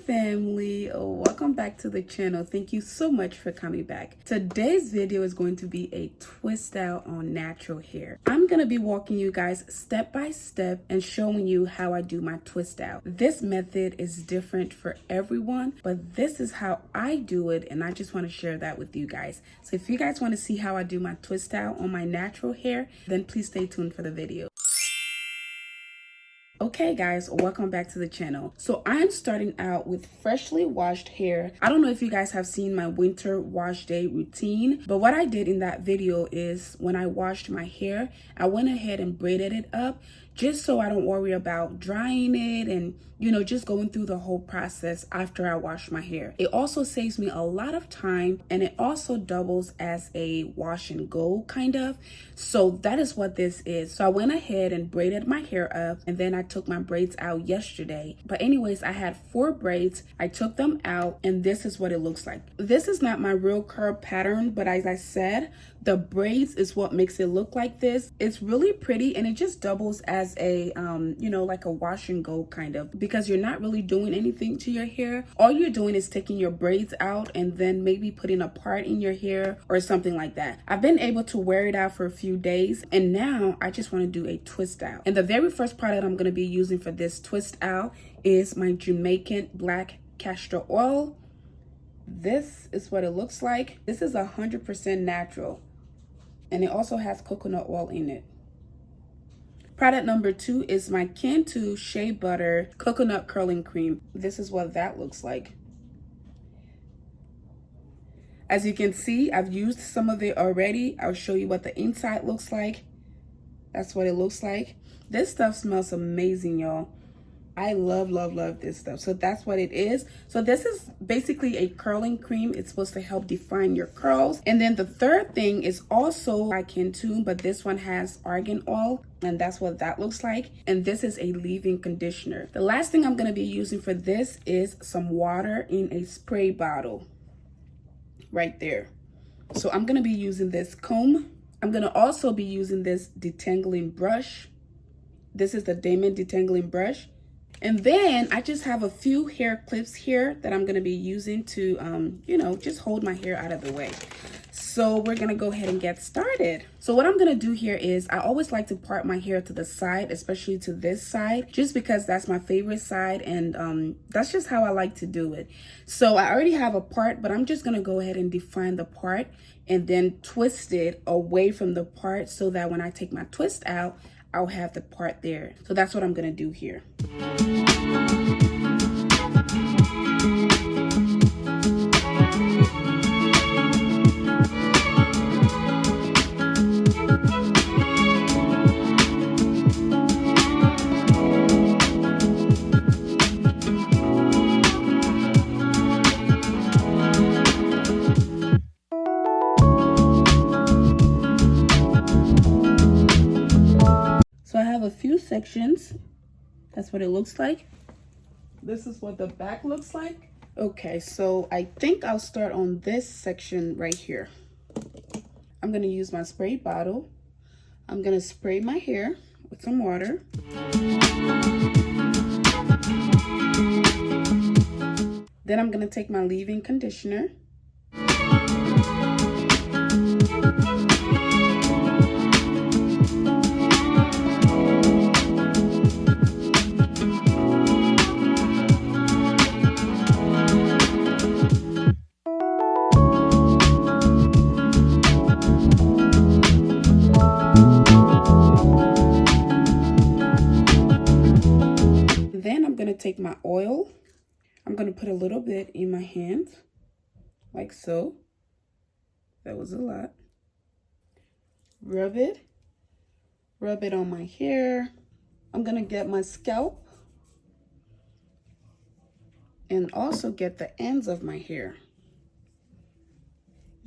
family, welcome back to the channel. Thank you so much for coming back. Today's video is going to be a twist out on natural hair. I'm going to be walking you guys step by step and showing you how I do my twist out. This method is different for everyone, but this is how I do it, and I just want to share that with you guys. So if you guys want to see how I do my twist out on my natural hair, then please stay tuned for the video. Okay guys, welcome back to the channel. So I'm starting out with freshly washed hair. I don't know if you guys have seen my winter wash day routine, but what I did in that video is when I washed my hair, I went ahead and braided it up just so I don't worry about drying it and, you know, just going through the whole process after I wash my hair. It also saves me a lot of time, and it also doubles as a wash and go kind of. So that is what this is. So I went ahead and braided my hair up, and then I took my braids out yesterday. But anyways, I had 4 braids. I took them out, and this is what it looks like. This is not my real curl pattern, but as I said, the braids is what makes it look like this. It's really pretty, and it just doubles as a you know, like a wash and go kind of, because you're not really doing anything to your hair. All you're doing is taking your braids out and then maybe putting a part in your hair or something like that. I've been able to wear it out for a few days, and now I just want to do a twist out. And the very first product I'm going to be using for this twist out is my Jamaican black castor oil. This is what it looks like. This is 100% natural, and it also has coconut oil in it. Product number 2 is my Cantu shea butter coconut curling cream. This is what that looks like. As you can see, I've used some of it already. I'll show you what the inside looks like. That's what it looks like. This stuff smells amazing, y'all. I love this stuff. So that's what it is. So this is basically a curling cream. It's supposed to help define your curls. And then the third thing is also by Cantu, but this one has argan oil, and that's what that looks like. And this is a leave-in conditioner. The last thing I'm going to be using for this is some water in a spray bottle right there. So I'm going to be using this comb. I'm going to also be using this detangling brush. This is the Damon detangling brush. And then I just have a few hair clips here that I'm going to be using to, you know, just hold my hair out of the way. So we're going to go ahead and get started. So what I'm going to do here is I always like to part my hair to the side, especially to this side, just because that's my favorite side. And that's just how I like to do it. So I already have a part, but I'm just going to go ahead and define the part and then twist it away from the part so that when I take my twist out, I'll have the part there. So that's what I'm going to do here. So I have a few sections. That's what it looks like. This is what the back looks like. Okay, so I think I'll start on this section right here. I'm going to use my spray bottle. I'm going to spray my hair with some water. Then I'm going to take my leave-in conditioner. Take my oil. I'm going to put a little bit in my hands, like so. That was a lot. Rub it on my hair. I'm going to get my scalp and also get the ends of my hair.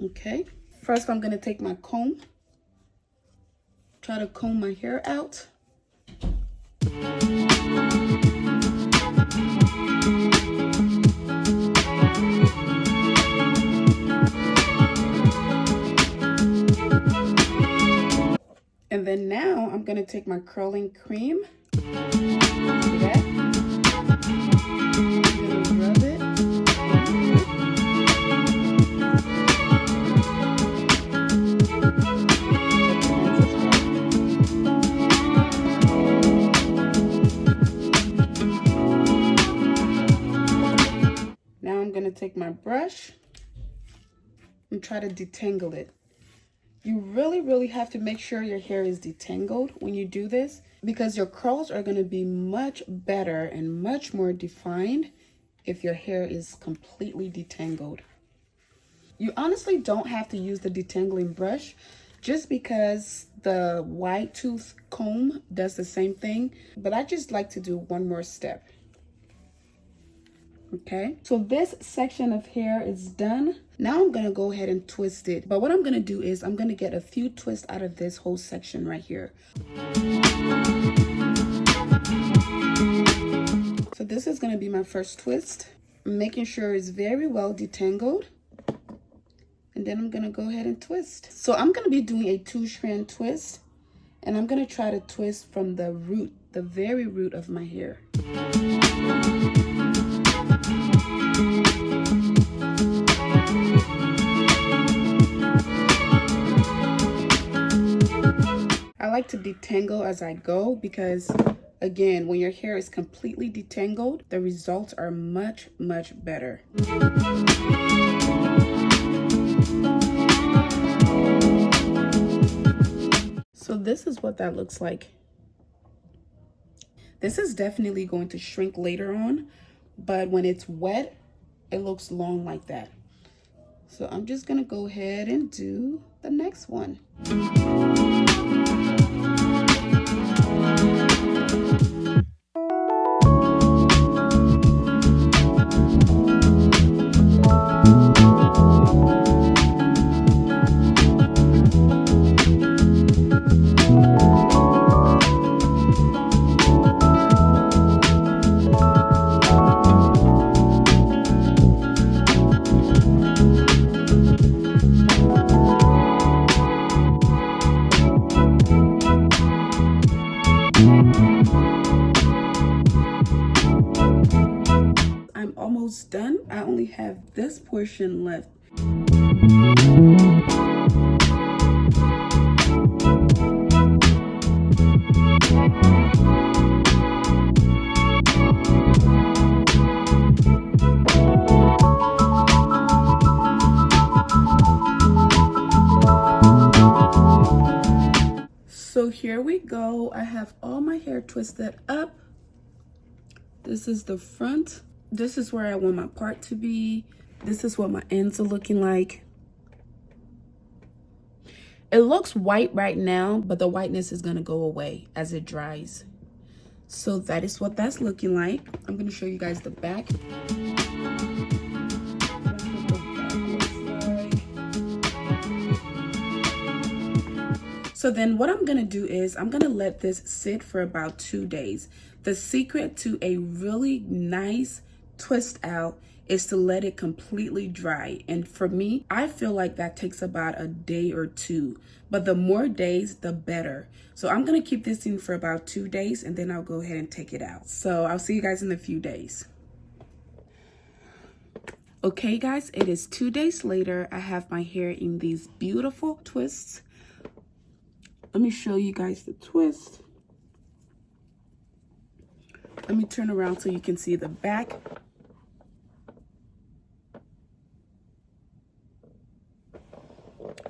Okay, first I'm going to take my comb, try to comb my hair out. And then now I'm going to take my curling cream. See that? I'm going to rub it. gonna take my brush and try to detangle it. You really have to make sure your hair is detangled when you do this, because your curls are gonna be much better and much more defined if your hair is completely detangled. You honestly don't have to use the detangling brush, just because the wide tooth comb does the same thing, but I just like to do one more step. Okay, so this section of hair is done. Now I'm gonna go ahead and twist it, but what I'm gonna do is I'm gonna get a few twists out of this whole section right here. So this is gonna be my first twist. I'm making sure it's very well detangled. And then I'm gonna go ahead and twist. So I'm gonna be doing a 2-strand twist, and I'm gonna try to twist from the root, the very root of my hair. I like to detangle as I go, because again, when your hair is completely detangled, the results are much better. So this is what that looks like. This is definitely going to shrink later on, but when it's wet, it looks long like that. So I'm just gonna go ahead and do the next one. I'm almost done. I only have this portion left. So here we go. I have all my hair twisted up. This is the front. This is where I want my part to be. This is what my ends are looking like. It looks white right now, but the whiteness is gonna go away as it dries. So that is what that's looking like. I'm gonna show you guys the back. So then what I'm gonna do is I'm gonna let this sit for about 2 days. The secret to a really nice twist out is to let it completely dry. And for me, I feel like that takes about a day or 2, but the more days, the better. So I'm gonna keep this in for about 2 days, and then I'll go ahead and take it out. So I'll see you guys in a few days. Okay guys, it is 2 days later. I have my hair in these beautiful twists. Let me show you guys the twist. Let me turn around so you can see the back.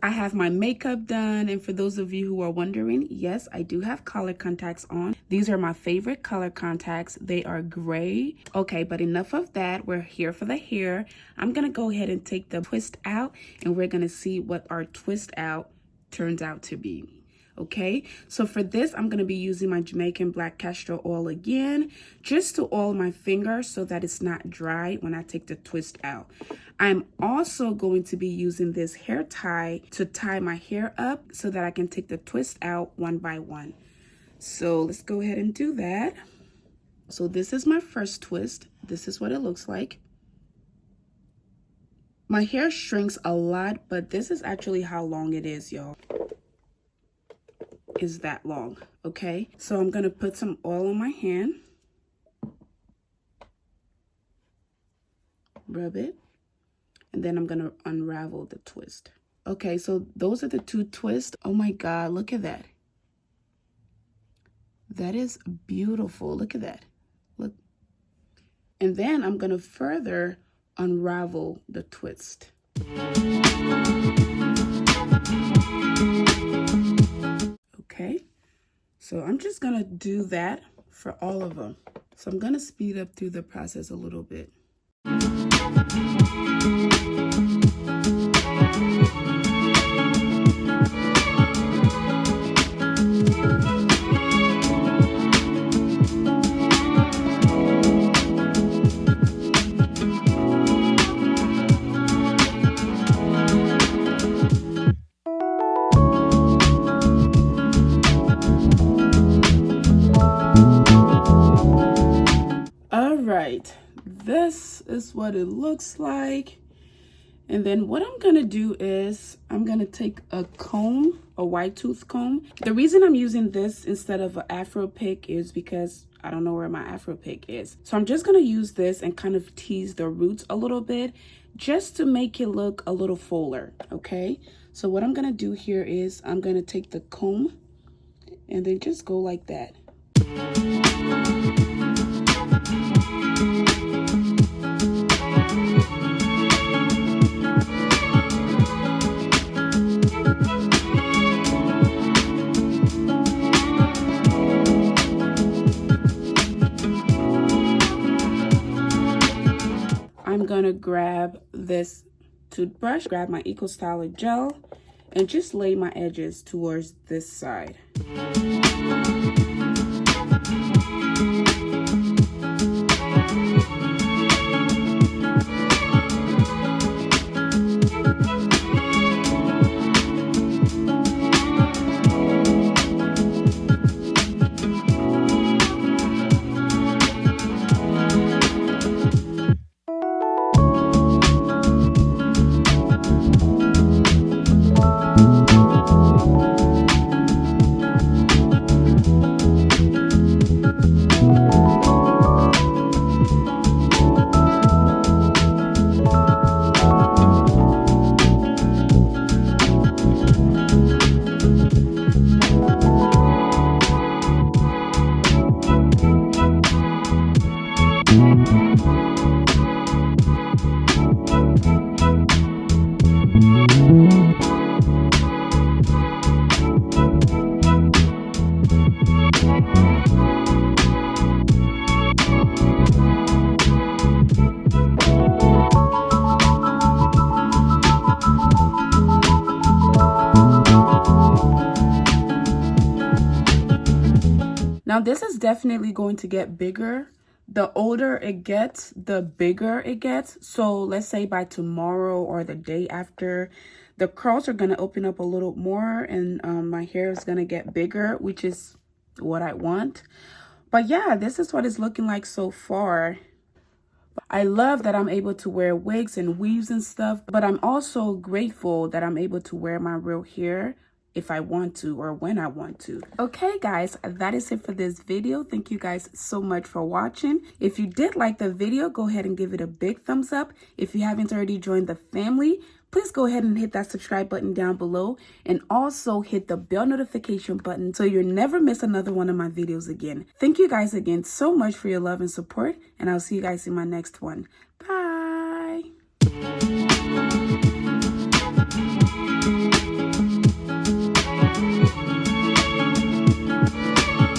I have my makeup done, and for those of you who are wondering, yes, I do have color contacts on. These are my favorite color contacts. They are gray. Okay, but enough of that. We're here for the hair. I'm gonna go ahead and take the twist out, and we're gonna see what our twist out turns out to be. Okay, so for this, I'm going to be using my Jamaican black castor oil again, just to oil my finger so that it's not dry when I take the twist out. I'm also going to be using this hair tie to tie my hair up so that I can take the twist out one by one. So let's go ahead and do that. So this is my first twist. This is what it looks like. My hair shrinks a lot, but this is actually how long it is, y'all. Is that long. Okay, so I'm gonna put some oil on my hand, rub it, and then I'm gonna unravel the twist. Okay, so those are the 2 twists. Oh my god, look at that. That is beautiful. Look at that. Look. And then I'm gonna further unravel the twist. Okay, so I'm just gonna do that for all of them. So I'm gonna speed up through the process a little bit. Right, this is what it looks like. And then what I'm gonna do is I'm gonna take a comb, a white tooth comb. The reason I'm using this instead of an Afro pick is because I don't know where my Afro pick is. So I'm just gonna use this and kind of tease the roots a little bit just to make it look a little fuller, okay? So what I'm gonna do here is I'm gonna take the comb and then just go like that. I'm gonna grab this toothbrush, grab my Eco Styler gel, and just lay my edges towards this side. Now this is definitely going to get bigger. The older it gets, the bigger it gets. So let's say by tomorrow or the day after, the curls are going to open up a little more and my hair is going to get bigger, which is what I want. But yeah, this is what it's looking like so far. I love that I'm able to wear wigs and weaves and stuff, but I'm also grateful that I'm able to wear my real hair if I want to or when I want to. Okay guys, that is it for this video. Thank you guys so much for watching. If you did like the video, go ahead and give it a big thumbs up. If you haven't already joined the family, please go ahead and hit that subscribe button down below and also hit the bell notification button so you'll never miss another one of my videos again. Thank you guys again so much for your love and support, and I'll see you guys in my next one. Bye.